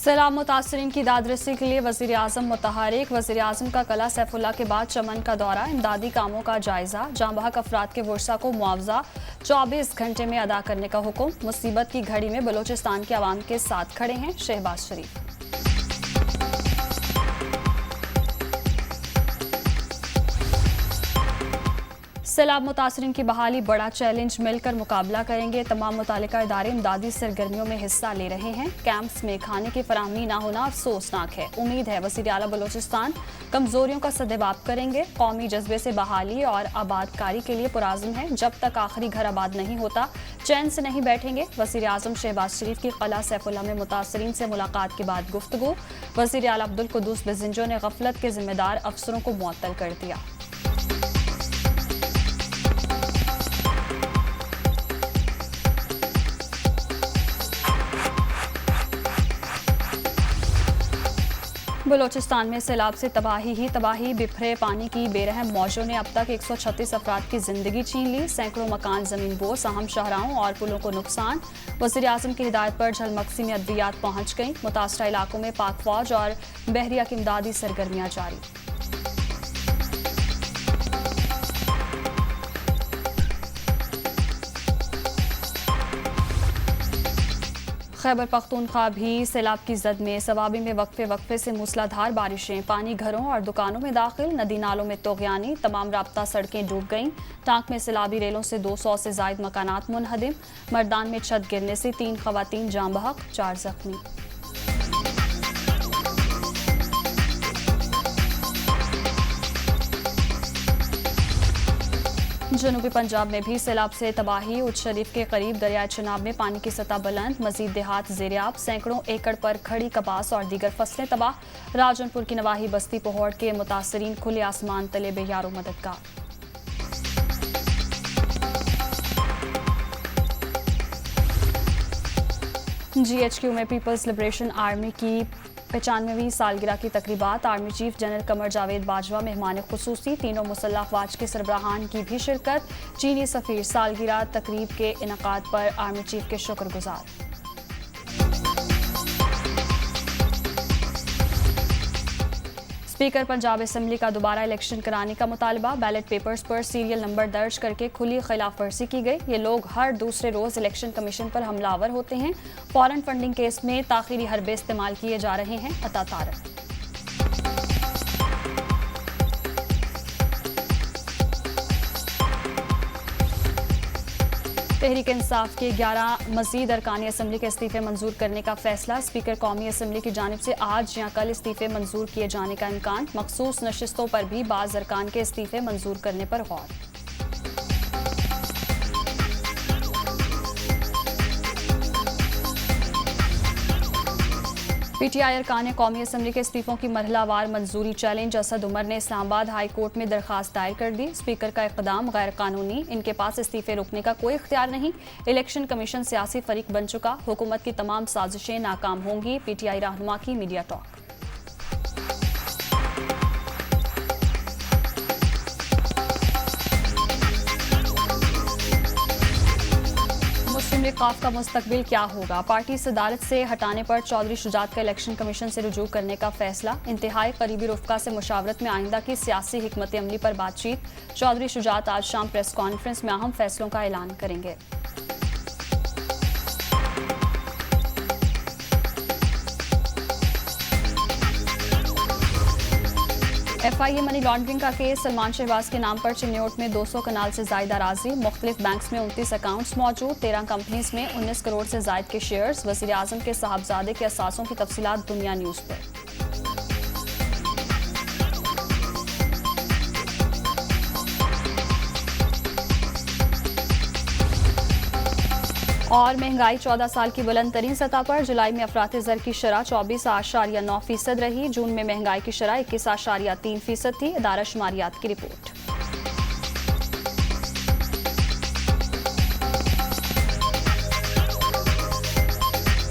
सैलाब मुतासरीन की दादरसी के लिए वज़ीर आज़म मुतहरिक। वज़ीर आज़म का कला सैफुल्ला के बाद चमन का दौरा, इमदादी कामों का जायजा, जाँ बहक अफराद के वर्सा को मुआवजा 24 घंटे में अदा करने का हुक्म। मुसीबत की घड़ी में बलोचिस्तान के अवाम के साथ खड़े हैं शहबाज शरीफ। सैलाब मुतासरीन की बहाली बड़ा चैलेंज, मिलकर मुकाबला करेंगे। तमाम मुतालिका इदारे इमदादी सरगर्मियों में हिस्सा ले रहे हैं। कैंप्स में खाने की फराहमी ना होना अफसोसनाक है। उम्मीद है वज़ीर आला बलोचिस्तान कमजोरियों का सद्देबाब करेंगे। कौमी जज्बे से बहाली और आबादकारी के लिए पुराज़म है। जब तक आखिरी घर आबाद नहीं होता चैन से नहीं बैठेंगे। वज़ीर आज़म शहबाज शरीफ की क़ला सैफुल्ला में मुतासरीन से मुलाकात के बाद गुफ्तगू। वज़ीर आला अब्दुल कुद्दूस बिज़िंजो ने गफलत के जिम्मेदार अफसरों को मुअत्तल कर दिया। बलोचिस्तान में सैलाब से तबाही ही तबाही, बिखरे पानी की बेरहम मौजों ने अब तक 136 अफराद की जिंदगी छीन ली। सैकड़ों मकान जमीन बोस, अहम शाहराहों और पुलों को नुकसान। वज़ीर आज़म की हिदायत पर झलमक्सी में अद्वियात पहुंच गईं। मुतासरा इलाकों में पाक फौज और बहरिया की इमदादी सरगर्मियां जारी। खैबर पख्तूनख्वा भी सैलाब की जद में। सवाबी में वक्फे वक्फे से मूसलाधार बारिशें, पानी घरों और दुकानों में दाखिल। नदी नालों में तोग़यानी, तमाम राब्ता सड़कें डूब गईं। टांक में सैलाबी रेलों से 200 से जायद मकानात मुनहदिम। मर्दान में छत गिरने से 3 खवातीन जाँ बहक, 4 जख्मी। जनूबी पंजाब में भी सैलाब से तबाही। उच्च शरीफ के करीब दरियाए चिनाब में पानी की सतह बुलंद, मजीद देहात ज़ेरियाब। सैकड़ों एकड़ पर खड़ी कपास और दीगर फसलें तबाह। राजनपुर की नवाही बस्ती पोहड़ के मुतासरीन खुले आसमान तले बेयारो मददगार। GHQ में पीपल्स लिबरेशन आर्मी की 95वीं सालगिरह की तकरीबात। Army chief general Qamar Javed Bajwa मेहमान खुसूसी। तीनों मुसल्लह अफवाज के सरबराहान की भी शिरकत। चीनी सफीर सालगिरह तकरीब के इनकाद पर आर्मी चीफ के शुक्रगुजार। स्पीकर पंजाब असेंबली का दोबारा इलेक्शन कराने का मुतालबा। बैलेट पेपर्स पर सीरियल नंबर दर्ज करके खुली खिलाफ वर्जी की गई। ये लोग हर दूसरे रोज इलेक्शन कमीशन पर हमलावर होते हैं। फॉरेन फंडिंग केस में ताखीरी हरबे इस्तेमाल किए जा रहे हैं। अता तारक। तहरीक इंसाफ के 11 मजीद अरकानी असम्बली के इस्तीफे मंजूर करने का फैसला। स्पीकर कौमी असम्बली की जानिब से आज या कल इस्तीफे मंजूर किए जाने का इम्कान। मखसूस नशिस्तों पर भी बाज़ अरकान के इस्तीफे मंजूर करने पर गौर। PTI अरकान कौमी असम्बली के इस्तीफों की मरहलावार मंजूरी चैलेंज। असद उमर ने इस्लामाबाद हाई कोर्ट में दरखास्त दायर कर दी। स्पीकर का इक़दाम गैर कानूनी, इनके पास इस्तीफे रोकने का कोई इख्तियार नहीं। इलेक्शन कमीशन सियासी फरीक बन चुका, हुकूमत की तमाम साजिशें नाकाम होंगी। PTI रहनुमा की मीडिया टॉक। मुस्लिम लीग काफ का मुस्तकबिल क्या होगा? पार्टी सदारत से हटाने पर चौधरी शुजात का इलेक्शन कमीशन से रुजू करने का फैसला। इंतहाई करीबी रुफ़का से मुशावरत में आइंदा की सियासी हिकमत अमली पर बातचीत। चौधरी शुजात आज शाम प्रेस कॉन्फ्रेंस में अहम फैसलों का ऐलान करेंगे। FIA मनी लॉन्ड्रिंग का केस। सलमान शहबाज के नाम पर चिन्योट में 200 कनाल से जायद अराजी। मुख्तलिफ बैंक्स में 29 अकाउंट्स मौजूद। 13 कंपनीज में 19 करोड़ से जायद के शेयर्स। वज़ीर आज़म के साहबजादे के असासों की तफसीलात दुनिया न्यूज़ पर। और महंगाई 14 साल की बुलंद तरीन सतह पर। जुलाई में अफरात ज़र की शरह 24.9% रही। जून में महंगाई की शरह 21.3% थी। इदारा शुमारियात की रिपोर्ट।